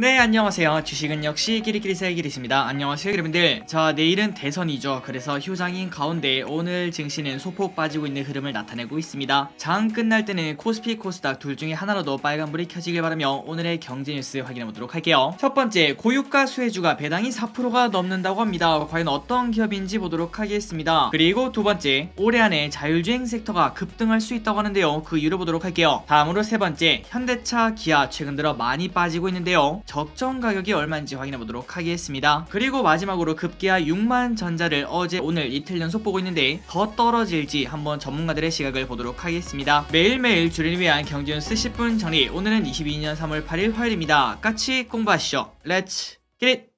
네, 안녕하세요. 주식은 역시 끼리끼리새의 끼리입니다. 안녕하세요, 여러분들. 자, 내일은 대선이죠. 그래서 휴장인 가운데 오늘 증시는 소폭 빠지고 있는 흐름을 나타내고 있습니다. 장 끝날 때는 코스피, 코스닥 둘 중에 하나라도 빨간불이 켜지길 바라며 오늘의 경제 뉴스 확인해 보도록 할게요. 첫 번째, 고유가 수혜주가 배당이 4%가 넘는다고 합니다. 과연 어떤 기업인지 보도록 하겠습니다. 그리고 두 번째, 올해 안에 자율주행 섹터가 급등할 수 있다고 하는데요. 그 이유를 보도록 할게요. 다음으로 세 번째, 현대차, 기아 최근 들어 많이 빠지고 있는데요. 적정 가격이 얼마인지 확인해 보도록 하겠습니다. 그리고 마지막으로 급기야 6만 전자를 어제 오늘 이틀 연속 보고 있는데 더 떨어질지 한번 전문가들의 시각을 보도록 하겠습니다. 매일매일 주를 위한 경제 뉴스 10분 정리. 오늘은 22년 3월 8일 화요일입니다. 같이 공부하시죠. 렛츠 겟잇!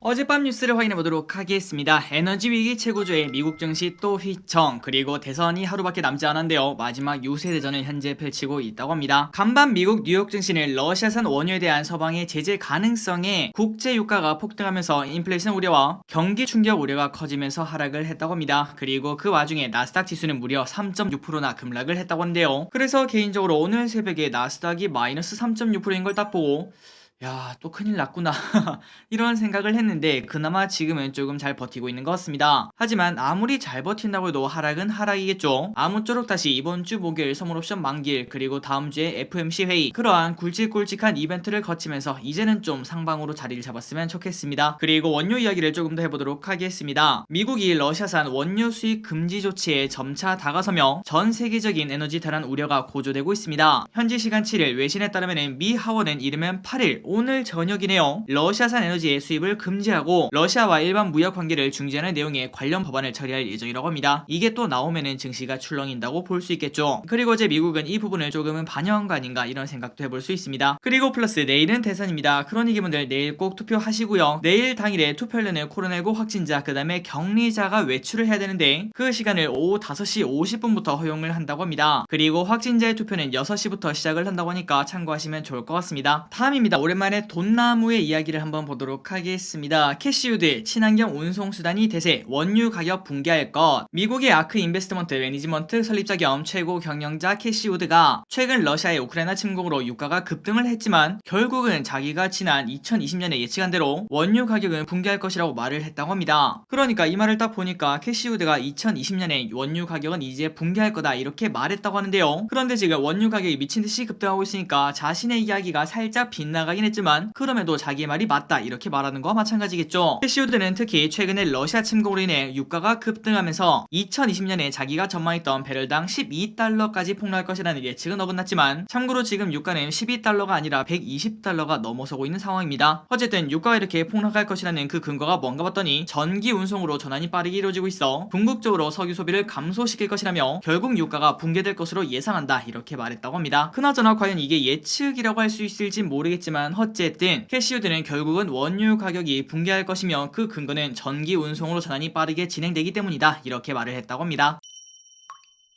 어젯밤 뉴스를 확인해 보도록 하겠습니다. 에너지 위기 최고조의 미국 증시 또 휘청, 그리고 대선이 하루밖에 남지 않았는데요. 마지막 요새 대전을 현재 펼치고 있다고 합니다. 간밤 미국 뉴욕 증시는 러시아산 원유에 대한 서방의 제재 가능성에 국제 유가가 폭등하면서 인플레이션 우려와 경기 충격 우려가 커지면서 하락을 했다고 합니다. 그리고 그 와중에 나스닥 지수는 무려 3.6%나 급락을 했다고 하는데요. 그래서 개인적으로 오늘 새벽에 나스닥이 마이너스 3.6%인 걸 딱 보고 야, 또 큰일 났구나. 이런 생각을 했는데 그나마 지금은 조금 잘 버티고 있는 것 같습니다. 하지만 아무리 잘 버틴다고 해도 하락은 하락이겠죠. 아무쪼록 다시 이번 주 목요일 선물옵션 만기일, 그리고 다음 주에 FOMC 회의, 그러한 굵직굵직한 이벤트를 거치면서 이제는 좀 상방으로 자리를 잡았으면 좋겠습니다. 그리고 원유 이야기를 조금 더 해보도록 하겠습니다. 미국이 러시아산 원유 수입 금지 조치에 점차 다가서며 전 세계적인 에너지 대란 우려가 고조되고 있습니다. 현지 시간 7일 외신에 따르면 미 하원은 이르면 8일 오늘 저녁이네요. 러시아산 에너지의 수입을 금지하고 러시아와 일반 무역 관계를 중지하는 내용의 관련 법안을 처리할 예정이라고 합니다. 이게 또 나오면은 증시가 출렁인다고 볼 수 있겠죠. 그리고 이제 미국은 이 부분을 조금은 반영한 거 아닌가 이런 생각도 해볼 수 있습니다. 그리고 플러스 내일은 대선입니다. 그러니 기분들 내일 꼭 투표하시고요. 내일 당일에 투표하려는 코로나19 확진자, 그 다음에 격리자가 외출을 해야 되는데 그 시간을 오후 5시 50분부터 허용을 한다고 합니다. 그리고 확진자의 투표는 6시부터 시작을 한다고 하니까 참고하시면 좋을 것 같습니다. 다음입니다. 오랜만에 돈나무의 이야기를 한번 보도록 하겠습니다. 캐시우드, 친환경 운송수단이 대세, 원유 가격 붕괴할 것. 미국의 아크 인베스트먼트 매니지먼트 설립자 겸 최고 경영자 캐시우드가 최근 러시아의 우크라이나 침공으로 유가가 급등을 했지만 결국은 자기가 지난 2020년에 예측한 대로 원유 가격은 붕괴할 것이라고 말을 했다고 합니다. 그러니까 이 말을 딱 보니까 캐시우드가 2020년에 원유 가격은 이제 붕괴할 거다 이렇게 말했다고 하는데요. 그런데 지금 원유 가격이 미친듯이 급등하고 있으니까 자신의 이야기가 살짝 빗나가긴 했지만 그럼에도 자기의 말이 맞다 이렇게 말하는 거와 마찬가지겠죠. 캐시우드는 특히 최근에 러시아 침공으로 인해 유가가 급등하면서 2020년에 자기가 전망했던 배럴당 12달러까지 폭락할 것이라는 예측은 어긋났지만 참고로 지금 유가는 12달러가 아니라 120달러가 넘어서고 있는 상황입니다. 어쨌든 유가가 이렇게 폭락할 것이라는 그 근거가 뭔가 봤더니 전기 운송으로 전환이 빠르게 이루어지고 있어 궁극적으로 석유 소비를 감소시킬 것이라며 결국 유가가 붕괴될 것으로 예상한다 이렇게 말했다고 합니다. 그나저나 과연 이게 예측이라고 할 수 있을진 모르겠지만 어쨌든 캐시우드는 결국은 원유 가격이 붕괴할 것이며 그 근거는 전기 운송으로 전환이 빠르게 진행되기 때문이다 이렇게 말을 했다고 합니다.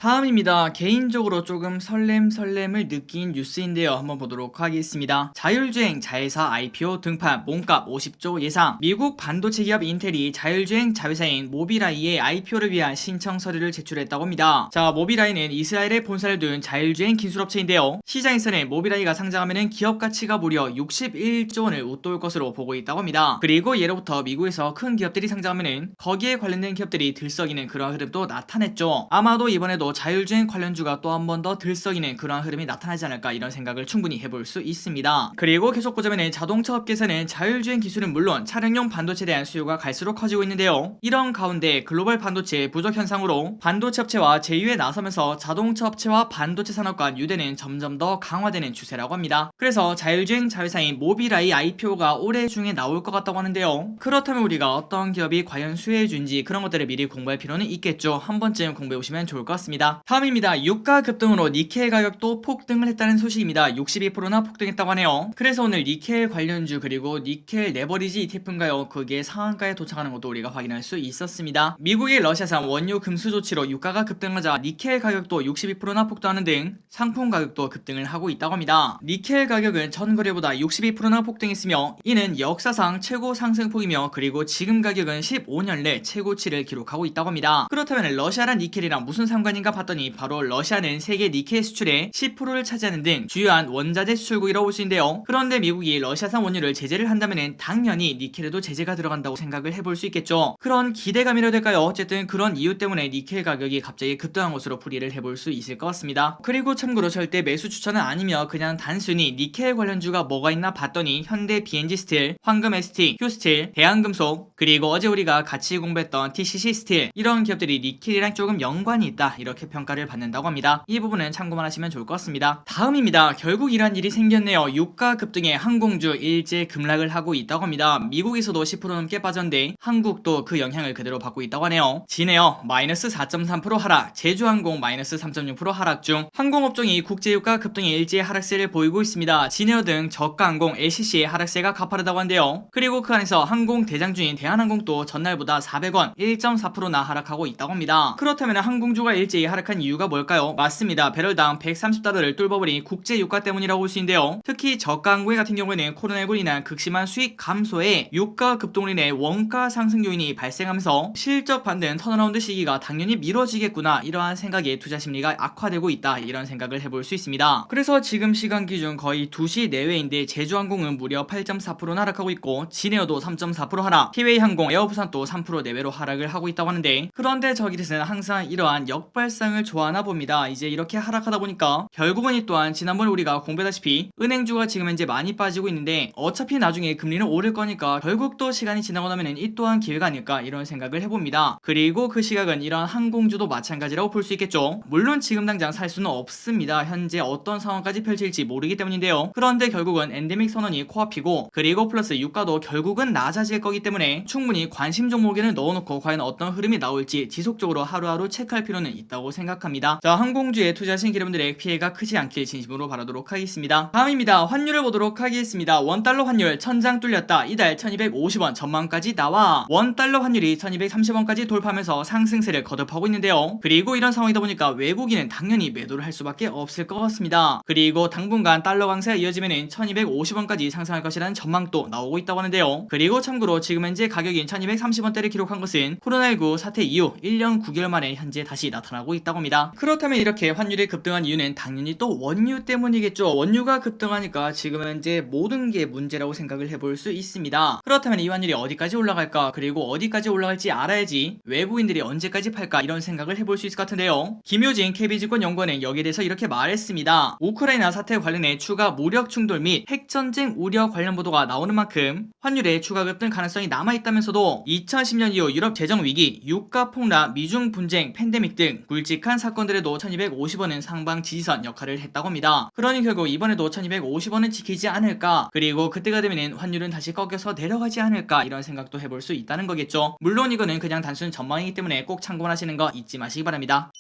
다음입니다. 개인적으로 조금 설렘을 느낀 뉴스인데요. 한번 보도록 하겠습니다. 자율주행 자회사 IPO 등판, 몸값 50조 예상. 미국 반도체 기업 인텔이 자율주행 자회사인 모비라이의 IPO를 위한 신청 서류를 제출했다고 합니다. 자, 모비라이는 이스라엘에 본사를 둔 자율주행 기술업체인데요. 시장에서는 모비라이가 상장하면 기업 가치가 무려 61조 원을 웃돌 것으로 보고 있다고 합니다. 그리고 예로부터 미국에서 큰 기업들이 상장하면 거기에 관련된 기업들이 들썩이는 그런 흐름도 나타냈죠. 아마도 이번에도 자율주행 관련주가 또 한 번 더 들썩이는 그런 흐름이 나타나지 않을까 이런 생각을 충분히 해볼 수 있습니다. 그리고 계속 보자면 자동차 업계에서는 자율주행 기술은 물론 차량용 반도체에 대한 수요가 갈수록 커지고 있는데요. 이런 가운데 글로벌 반도체 부족 현상으로 반도체 업체와 제휴에 나서면서 자동차 업체와 반도체 산업 간 유대는 점점 더 강화되는 추세라고 합니다. 그래서 자율주행 자회사인 모비라이 IPO가 올해 중에 나올 것 같다고 하는데요. 그렇다면 우리가 어떤 기업이 과연 수혜해준지 그런 것들을 미리 공부할 필요는 있겠죠. 한 번쯤 공부해 보시면 좋을 것 같습니다. 다음입니다. 유가 급등으로 니켈 가격도 폭등을 했다는 소식입니다. 62%나 폭등했다고 하네요. 그래서 오늘 니켈 관련주 그리고 니켈 레버리지 ETF인가요? 그게 상한가에 도착하는 것도 우리가 확인할 수 있었습니다. 미국의 러시아산 원유 금수 조치로 유가가 급등하자 니켈 가격도 62%나 폭등하는 등 상품 가격도 급등을 하고 있다고 합니다. 니켈 가격은 전 거래보다 62%나 폭등했으며 이는 역사상 최고 상승폭이며 그리고 지금 가격은 15년 내 최고치를 기록하고 있다고 합니다. 그렇다면 러시아란 니켈이랑 무슨 상관인가 상황인가 봤더니 바로 러시아는 세계 니켈 수출의 10%를 차지하는 등 주요한 원자재 수출국이라고 볼 수 있는데요. 그런데 미국이 러시아산 원유를 제재를 한다면 당연히 니켈에도 제재가 들어간다고 생각을 해볼 수 있겠죠. 그런 기대감이라 될까요? 어쨌든 그런 이유 때문에 니켈 가격이 갑자기 급등한 것으로 풀이를 해볼 수 있을 것 같습니다. 그리고 참고로 절대 매수 추천은 아니며 그냥 단순히 니켈 관련주가 뭐가 있나 봤더니 현대 BNG 스틸, 황금 ST, 휴스틸, 대한금속, 그리고 어제 우리가 같이 공부했던 TCC 스틸, 이런 기업들이 니켈이랑 조금 연관이 있다, 이렇게 평가를 받는다고 합니다. 이 부분은 참고만 하시면 좋을 것 같습니다. 다음입니다. 결국 이런 일이 생겼네요. 유가 급등에 항공주 일제 급락을 하고 있다고 합니다. 미국에서도 10% 넘게 빠졌는데 한국도 그 영향을 그대로 받고 있다고 하네요. 진에어 마이너스 4.3% 하락, 제주항공 마이너스 3.6% 하락 중 항공업종이 국제유가 급등에 일제히 하락세를 보이고 있습니다. 진에어 등 저가항공 LCC의 하락세가 가파르다고 한데요. 그리고 그 안에서 항공 대장주인 대한항공도 전날보다 400원 1.4%나 하락하고 있다고 합니다. 그렇다면 항공주가 일제히 하락한 이유가 뭘까요? 맞습니다. 배럴당 130달러를 뚫어버린 국제유가 때문이라고 볼 수 있는데요. 특히 저가항공 같은 경우에는 코로나19로 인한 극심한 수익 감소에 유가 급등으로 인해 원가 상승 요인이 발생하면서 실적 반등 턴어라운드 시기가 당연히 미뤄지겠구나, 이러한 생각에 투자 심리가 악화되고 있다, 이런 생각을 해볼 수 있습니다. 그래서 지금 시간 기준 거의 2시 내외인데 제주항공은 무려 8.4% 하락하고 있고 진에어도 3.4% 하락, 티웨이항공, 에어부산도 3% 내외로 하락을 하고 있다고 하는데, 그런데 저기들은 항상 이러한 역발상을 좋아하나 봅니다. 이제 이렇게 하락하다 보니까 결국은 이 또한 지난번에 우리가 공부했다시피 은행주가 지금 현재 많이 빠지고 있는데 어차피 나중에 금리는 오를 거니까 결국 또 시간이 지나고 나면은 이 또한 기회가 아닐까, 이런 생각을 해봅니다. 그리고 그 시각은 이런 항공주도 마찬가지라고 볼 수 있겠죠. 물론 지금 당장 살 수는 없습니다. 현재 어떤 상황까지 펼칠지 모르기 때문인데요. 그런데 결국은 엔데믹 선언이 코앞이고, 그리고 플러스 유가도 결국은 낮아질 거기 때문에 충분히 관심 종목에는 넣어놓고 과연 어떤 흐름이 나올지 지속적으로 하루하루 체크할 필요는 있다고 생각합니다. 자, 항공주에 투자하신 여러분들의 피해가 크지 않길 진심으로 바라도록 하겠습니다. 다음입니다. 환율을 보도록 하겠습니다. 원달러 환율 천장 뚫렸다. 이달 1250원 전망까지 나와 원달러 환율이 1230원까지 돌파하면서 상승세를 거듭하고 있는데요. 그리고 이런 상황이다 보니까 외국인은 당연히 매도를 할 수밖에 없을 것 같습니다. 그리고 당분간 달러 강세가 이어지면 1250원까지 상승할 것이라는 전망도 나오고 있다고 하는데요. 그리고 참고로 지금 현재 가격인 1230원대를 기록한 것은 코로나19 사태 이후 1년 9개월 만에 현재 다시 나타나고 있다고 합니다. 그렇다면 이렇게 환율이 급등한 이유는 당연히 또 원유 때문이겠죠. 원유가 급등하니까 지금 현재 모든 게 문제라고 생각을 해볼 수 있습니다. 그렇다면 이 환율이 어디까지 올라갈까, 그리고 어디까지 올라갈지 알아야지 외부인들이 언제까지 팔까, 이런 생각을 해볼 수 있을 것 같은데요. 김효진 KB증권 연구원은 여기에 대해서 이렇게 말했습니다. 우크라이나 사태 관련해 추가 무력 충돌 및 핵전쟁 우려 관련 보도가 나오는 만큼 환율의 추가 급등 가능성이 남아있다면서도 2010년 이후 유럽 재정위기, 유가 폭락, 미중 분쟁, 팬데믹 등 굵직한 사건들에도 1250원은 상방 지지선 역할을 했다고 합니다. 그러니 결국 이번에도 1250원은 지키지 않을까, 그리고 그때가 되면 환율은 다시 꺾여서 내려가지 않을까, 이런 생각도 해볼 수 있다는 거겠죠. 물론 이거는 그냥 단순 전망이기 때문에 꼭 참고하시는 거 잊지 마시기 바랍니다.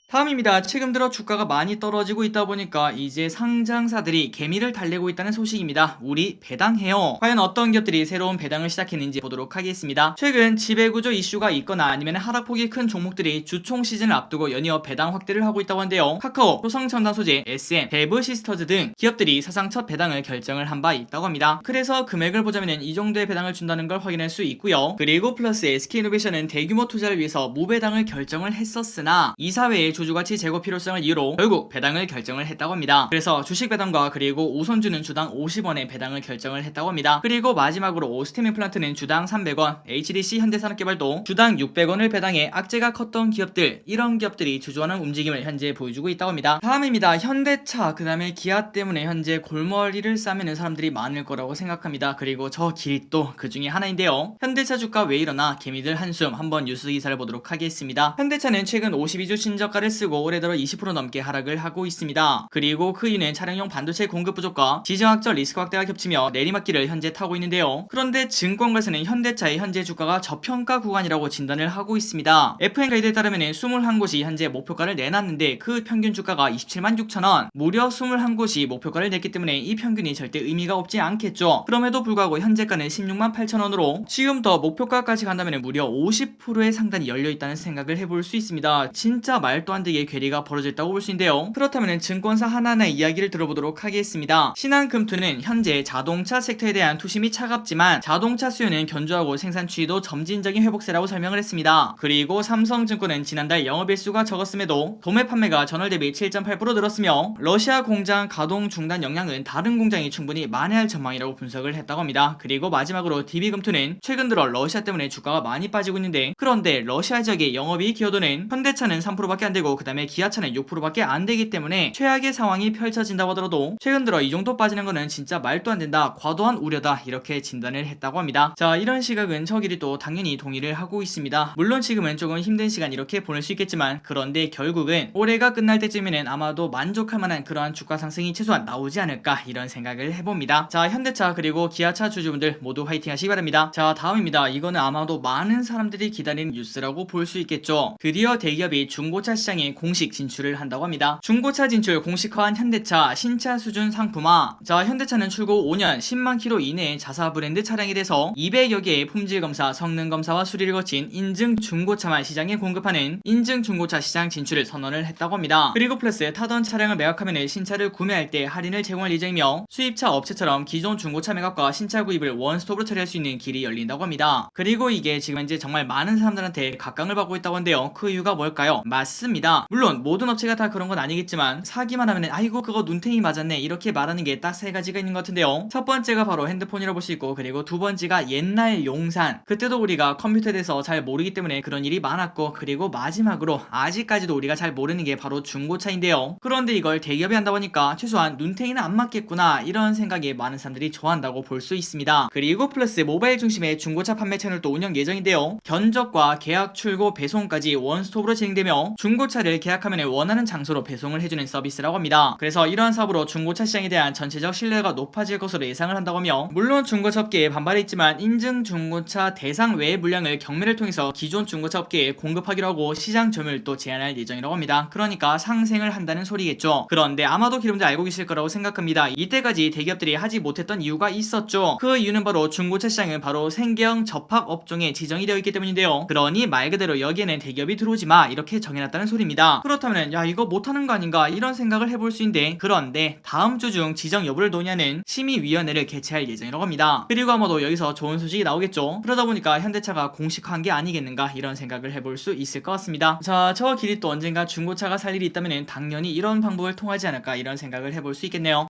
다음입니다. 최근 들어 주가가 많이 떨어지고 있다 보니까 이제 상장사들이 개미를 달래고 있다는 소식입니다. 우리 배당해요. 과연 어떤 기업들이 새로운 배당을 시작했는지 보도록 하겠습니다. 최근 지배구조 이슈가 있거나 아니면 하락폭이 큰 종목들이 주총 시즌을 앞두고 연이어 배당 확대를 하고 있다고 하는데요. 카카오, 효성첨단소재, SM, 베브시스터즈 등 기업들이 사상 첫 배당을 결정을 한 바 있다고 합니다. 그래서 금액을 보자면 이 정도의 배당을 준다는 걸 확인할 수 있고요. 그리고 플러스 SK이노베이션은 대규모 투자를 위해서 무배당을 결정을 했었으나 이사회의 주주가치 제고 필요성을 이유로 결국 배당을 결정을 했다고 합니다. 그래서 주식 배당과 그리고 우선주는 주당 50원의 배당을 결정을 했다고 합니다. 그리고 마지막으로 오스템 임플란트는 주당 300원, HDC 현대산업개발도 주당 600원을 배당해 악재가 컸던 기업들, 이런 기업들이 주저하는 움직임을 현재 보여주고 있다고 합니다. 다음입니다. 현대차, 그 다음에 기아 때문에 현재 골머리를 싸매는 사람들이 많을 거라고 생각합니다. 그리고 저 길도 그 중에 하나인데요. 현대차 주가 왜 이러나 개미들 한숨, 한번 뉴스 기사를 보도록 하겠습니다. 현대차는 최근 52주 신저가를 쓰고 올해 들어 20% 넘게 하락을 하고 있습니다. 그리고 그 이유는 차량용 반도체 공급 부족과 지정학적 리스크 확대가 겹치며 내리막길을 현재 타고 있는데요. 그런데 증권가에서는 현대차의 현재 주가가 저평가 구간이라고 진단을 하고 있습니다. FN가이드에 따르면 21곳이 현재 목표가를 내놨는데 그 평균 주가가 27만 6천원, 무려 21곳이 목표가를 냈기 때문에 이 평균이 절대 의미가 없지 않겠죠. 그럼에도 불구하고 현재가는 16만 8천원으로 지금 더 목표가까지 간다면 무려 50%의 상단이 열려있다는 생각을 해볼 수 있습니다. 진짜 말도 안 되게 괴리가 벌어졌다고 볼 수 있는데요. 그렇다면 증권사 하나하나의 이야기를 들어보도록 하겠습니다. 신한금투는 현재 자동차 섹터에 대한 투심이 차갑지만 자동차 수요는 견조하고 생산 추이도 점진적인 회복세라고 설명을 했습니다. 그리고 삼성증권은 지난달 영업일수가 적었음에도 도매 판매가 전월 대비 7.8% 늘었으며 러시아 공장 가동 중단 영향은 다른 공장이 충분히 만회할 전망이라고 분석을 했다고 합니다. 그리고 마지막으로 DB금투는 최근 들어 러시아 때문에 주가가 많이 빠지고 있는데, 그런데 러시아 지역의 영업이익 기여도는 현대차는 3%밖에 안되고 그 다음에 기아차는 6%밖에 안되기 때문에 최악의 상황이 펼쳐진다고 하더라도 최근 들어 이 정도 빠지는 거는 진짜 말도 안된다, 과도한 우려다, 이렇게 진단을 했다고 합니다. 자, 이런 시각은 저끼리 또 당연히 동의를 하고 있습니다. 물론 지금은 조금 힘든 시간 이렇게 보낼 수 있겠지만, 그런데 결국은 올해가 끝날 때쯤에는 아마도 만족할 만한 그러한 주가 상승이 최소한 나오지 않을까, 이런 생각을 해봅니다. 자, 현대차 그리고 기아차 주주분들 모두 화이팅 하시기 바랍니다. 자, 다음입니다. 이거는 아마도 많은 사람들이 기다리는 뉴스라고 볼 수 있겠죠. 드디어 대기업이 중고차 시장에 공식 진출을 한다고 합니다. 중고차 진출 공식화한 현대차 신차 수준 상품화. 자, 현대차는 출고 5년 10만 킬로 이내의 자사 브랜드 차량에 대해서 200여 개의 품질 검사, 성능 검사와 수리를 거친 인증 중고차만 시장에 공급하는 인증 중고차 시장 진출을 선언을 했다고 합니다. 그리고 플러스 타던 차량을 매각하면 신차를 구매할 때 할인을 제공할 예정이며, 수입차 업체처럼 기존 중고차 매각과 신차 구입을 원스톱으로 처리할 수 있는 길이 열린다고 합니다. 그리고 이게 지금 현재 정말 많은 사람들한테 각광을 받고 있다고 하는데요. 그 이유가 뭘까요? 맞습니다. 물론 모든 업체가 다 그런 건 아니겠지만 사기만 하면 아이고 그거 눈탱이 맞았네, 이렇게 말하는 게 딱 세 가지가 있는 것 같은데요. 첫 번째가 바로 핸드폰이라고 볼 수 있고, 그리고 두 번째가 옛날 용산, 그때도 우리가 컴퓨터에 대해서 잘 모르기 때문에 그런 일이 많았고, 그리고 마지막으로 아직까지도 우리가 잘 모르는 게 바로 중고차인데요. 그런데 이걸 대기업이 한다고 하니까 최소한 눈탱이는 안 맞겠구나, 이런 생각에 많은 사람들이 좋아한다고 볼 수 있습니다. 그리고 플러스 모바일 중심의 중고차 판매 채널도 운영 예정인데요. 견적과 계약, 출고, 배송까지 원스톱으로 진행되며 중고차를 계약하면 원하는 장소로 배송을 해주는 서비스라고 합니다. 그래서 이러한 사업으로 중고차 시장에 대한 전체적 신뢰가 높아질 것으로 예상을 한다고 하며, 물론 중고차 업계에 반발이 있지만 인증 중고차 대상 외의 물량을 경매를 통해서 기존 중고차 업계에 공급하기로 하고 시장 점유율도 제한할 예정이라고 합니다. 그러니까 상생을 한다는 소리겠죠. 그런데 아마도 여러분들 알고 계실 거라고 생각합니다. 이때까지 대기업들이 하지 못했던 이유가 있었죠. 그 이유는 바로 중고차 시장은 바로 생계형 접합 업종에 지정이 되어 있기 때문인데요. 그러니 말 그대로 여기에는 대기업이 들어오지 마, 이렇게 정해놨다는 소리입니다. 그렇다면 야 이거 못하는 거 아닌가, 이런 생각을 해볼 수 있는데, 그런데 다음 주 중 지정 여부를 논의하는 심의위원회를 개최할 예정이라고 합니다. 그리고 아마도 여기서 좋은 소식이 나오겠죠. 그러다 보니까 현대차가 공식화한 게 아니겠는가, 이런 생각을 해볼 수 있을 것 같습니다. 자, 저 길이 또 언젠가 중고차가 살 일이 있다면 당연히 이런 방법을 통하지 않을까, 이런 생각을 해볼 수 있겠네요.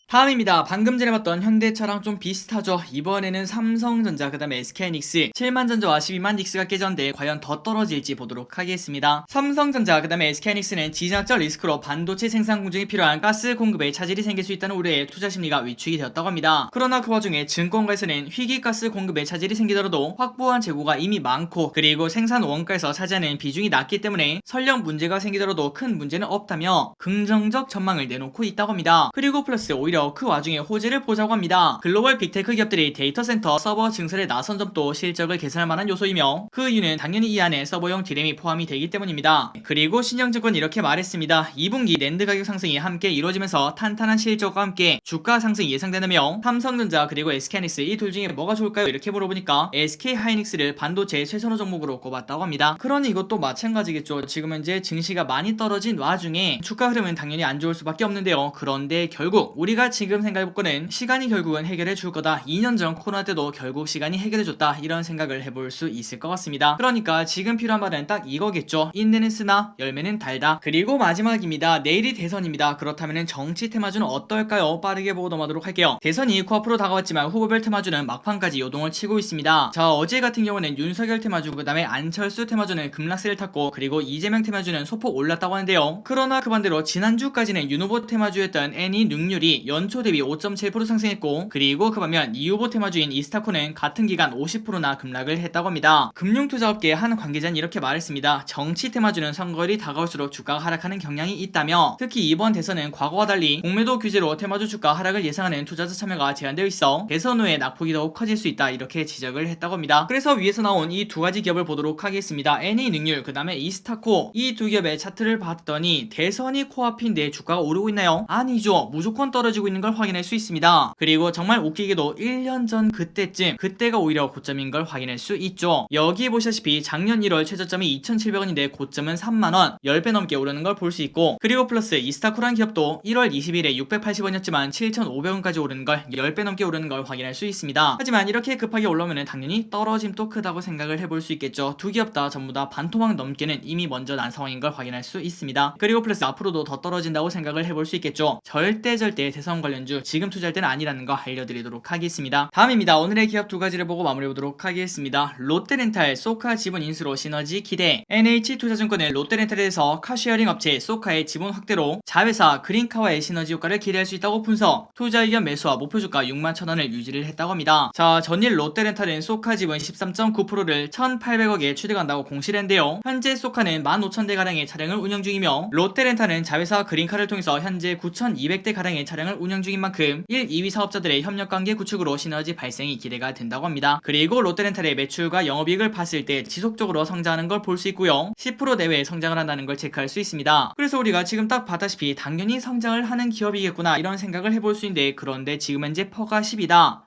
다음입니다. 방금 전에 봤던 현대차랑 좀 비슷하죠. 이번에는 삼성전자 그 다음에 SK하이닉스 7만 전자와 12만 닉스가 깨졌는데 과연 더 떨어질지 보도록 하겠습니다. 삼성전자 그 다음에 SK하이닉스는 지정학적 리스크로 반도체 생산 공정이 필요한 가스 공급에 차질이 생길 수 있다는 우려에 투자 심리가 위축이 되었다고 합니다. 그러나 그 와중에 증권가에서는 희귀가스 공급에 차질이 생기더라도 확보한 재고가 이미 많고, 그리고 생산 원가에서 차지하는 비중이 낮기 때문에 설령 문제가 생기더라도 큰 문제는 없다며 긍정적 전망을 내놓고 있다고 합니다. 그리고 플러스 오히려 그 와중에 호재를 보자고 합니다. 글로벌 빅테크 기업들이 데이터 센터 서버 증설에 나선 점도 실적을 개선할 만한 요소이며, 그 이유는 당연히 이 안에 서버용 디램이 포함이 되기 때문입니다. 그리고 신영증권이 이렇게 말했습니다. 2분기 낸드 가격 상승이 함께 이루어지면서 탄탄한 실적과 함께 주가 상승이 예상되며, 삼성전자 그리고 SK하이닉스 이 둘 중에 뭐가 좋을까요? 이렇게 물어보니까 SK하이닉스를 반도체 최선호 종목으로 꼽았다고 합니다. 그러니 이것도 마찬가지겠죠. 지금 현재 증시가 많이 떨어진 와중에 주가 흐름은 당연히 안 좋을 수밖에 없는데요. 그런데 결국 우리가 지금 생각해볼 거는 시간이 결국은 해결해 줄 거다. 2년 전 코로나 때도 결국 시간이 해결해 줬다, 이런 생각을 해볼 수 있을 것 같습니다. 그러니까 지금 필요한 말은 딱 이거겠죠. 인내는 쓰나 열매는 달다. 그리고 마지막입니다. 내일이 대선입니다. 그렇다면 정치 테마주는 어떨까요? 빠르게 보고 넘어가도록 할게요. 대선이 코앞으로 다가왔지만 후보별 테마주는 막판까지 요동을 치고 있습니다. 자, 어제 같은 경우는 윤석열 테마주 그 다음에 안철수 테마주는 급락세를 탔고, 그리고 이재명 테마주는 소폭 올랐다고 하는데요. 그러나 그 반대로 지난주까지는 윤 후보 테마주였던 애니 능률이 연초 대비 5.7% 상승했고, 그리고 그 반면 이 후보 테마주인 이스타코는 같은 기간 50%나 급락을 했다고 합니다. 금융투자업계 한 관계자는 이렇게 말했습니다. 정치 테마주는 선거일이 다가올수록 주가가 하락하는 경향이 있다며, 특히 이번 대선은 과거와 달리 공매도 규제로 테마주 주가 하락을 예상하는 투자자 참여가 제한되어 있어 대선 후에 낙폭이 더욱 커질 수 있다, 이렇게 지적을 했다고 합니다. 그래서 위에서 나온 이 두 가지 기업을 보도록 하겠습니다. 애니 능률 그 다음에 이스타코, 이 두 기업의 차트를 봤더니 대선이 코앞인데 주가가 오르고 있나요? 아니죠. 무조건 떨어지고 버티고 있는 걸 확인할 수 있습니다. 그리고 정말 웃기게도 1년 전 그때가 오히려 고점인 걸 확인할 수 있죠. 여기 보시다시피 작년 1월 최저점이 2,700원인데 고점은 3만원, 10배 넘게 오르는 걸 볼 수 있고, 그리고 플러스 이스타코란 기업도 1월 20일에 680원이었지만 7,500원까지 오르는 걸 10배 넘게 오르는 걸 확인할 수 있습니다. 하지만 이렇게 급하게 올라오면 당연히 떨어짐도 크다고 생각을 해볼 수 있겠죠. 두 기업 다 전부 다 반토막 넘게는 이미 먼저 난 상황인 걸 확인할 수 있습니다. 그리고 플러스 앞으로도 더 떨어진다고 생각을 해볼 수 있겠죠. 절대 대선 관련주 지금 투자할 때는 아니라는 거 알려드리도록 하겠습니다. 다음입니다. 오늘의 기업 두 가지를 보고 마무리해보도록 하겠습니다. 롯데렌탈 소카 지분 인수로 시너지 기대. NH투자증권은 롯데렌탈에 대해서 카쉐어링 업체 소카의 지분 확대로 자회사 그린카와의 시너지 효과를 기대할 수 있다고 분석. 투자 의견 매수와 목표주가 61,000원을 유지를 했다고 합니다. 자, 전일 롯데렌탈은 소카 지분 13.9%를 1,800억에 취득한다고 공시를 했는데요. 현재 소카는 15,000대 가량의 차량을 운영 중이며, 롯데렌탈은 자회사 그린카를 통해서 현재 9,200대 가량의 차량을 운영 중인 만큼 1, 2위 사업자들의 협력관계 구축으로 시너지 발생이 기대가 된다고 합니다. 그리고 롯데렌탈의 매출과 영업이익을 봤을 때 지속적으로 성장하는 걸 볼 수 있고요. 10% 내외의 성장을 한다는 걸 체크할 수 있습니다. 그래서 우리가 지금 딱 봤다시피 당연히 성장을 하는 기업이겠구나 이런 생각을 해볼 수 있는데, 그런데 지금 현재 퍼가 10이다.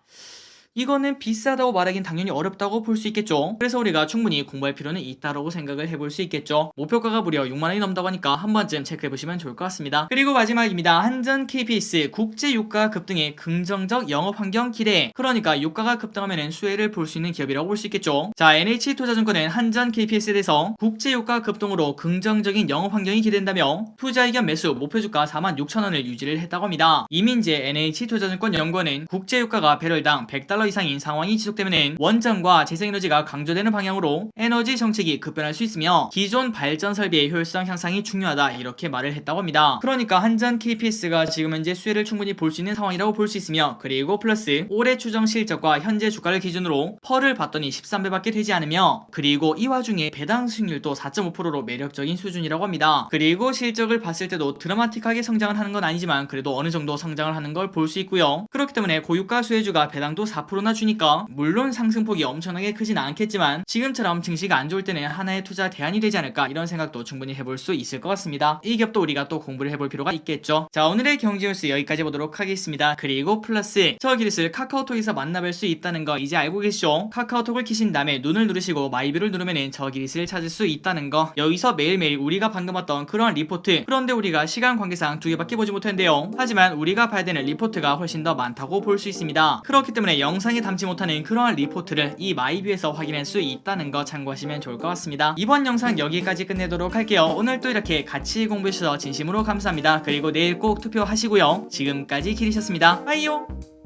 이거는 비싸다고 말하긴 당연히 어렵다고 볼 수 있겠죠. 그래서 우리가 충분히 공부할 필요는 있다라고 생각을 해볼 수 있겠죠. 목표가가 무려 6만원이 넘다고 하니까 한 번쯤 체크해보시면 좋을 것 같습니다. 그리고 마지막입니다. 한전 KPS 국제 유가 급등의 긍정적 영업 환경 기대. 그러니까 유가가 급등하면 수혜를 볼 수 있는 기업이라고 볼 수 있겠죠. 자, NH투자증권은 한전 KPS에 대해서 국제 유가 급등으로 긍정적인 영업 환경이 기대된다며 투자 의견 매수 목표주가 46,000원을 유지를 했다고 합니다. 이민재 NH투자증권 연구원은 국제 유가가 배럴당 100달러 이상인 상황이 지속되면 원전과 재생에너지가 강조되는 방향으로 에너지 정책이 급변할 수 있으며 기존 발전 설비의 효율성 향상이 중요하다 이렇게 말을 했다고 합니다. 그러니까 한전 KPS가 지금 현재 수혜를 충분히 볼 수 있는 상황이라고 볼 수 있으며, 그리고 플러스 올해 추정 실적과 현재 주가를 기준으로 펄을 봤더니 13배밖에 되지 않으며, 그리고 이 와중에 배당 수익률도 4.5%로 매력적인 수준이라고 합니다. 그리고 실적을 봤을 때도 드라마틱하게 성장을 하는 건 아니지만 그래도 어느 정도 성장을 하는 걸 볼 수 있고요. 그렇기 때문에 고유가 수혜주가 배당도 4%나 주니까 물론 상승폭이 엄청나게 크진 않겠지만 지금처럼 증시가 안 좋을 때는 하나의 투자 대안이 되지 않을까 이런 생각도 충분히 해볼 수 있을 것 같습니다. 이 기업도 우리가 또 공부를 해볼 필요가 있겠죠. 자, 오늘의 경제뉴스 여기까지 보도록 하겠습니다. 그리고 플러스 저 기릿을 카카오톡에서 만나뵐 수 있다는 거 이제 알고 계시죠? 카카오톡을 키신 다음에 눈을 누르시고 마이뷰를 누르면 저 기릿을 찾을 수 있다는 거. 여기서 매일매일 우리가 방금 봤던 그러한 리포트, 그런데 우리가 시간 관계상 2개밖에 보지 못했는데요. 하지만 우리가 봐야 되는 리포트가 훨씬 더 많다고 볼 수 있습니다. 그렇기 때문에 영상에 담지 못하는 그러한 리포트를 이 마이뷰에서 확인할 수 있다는 거 참고하시면 좋을 것 같습니다. 이번 영상 여기까지 끝내도록 할게요. 오늘 또 이렇게 같이 공부해주셔서 진심으로 감사합니다. 그리고 내일 꼭 투표하시고요. 지금까지 기리셨습니다. 빠이요.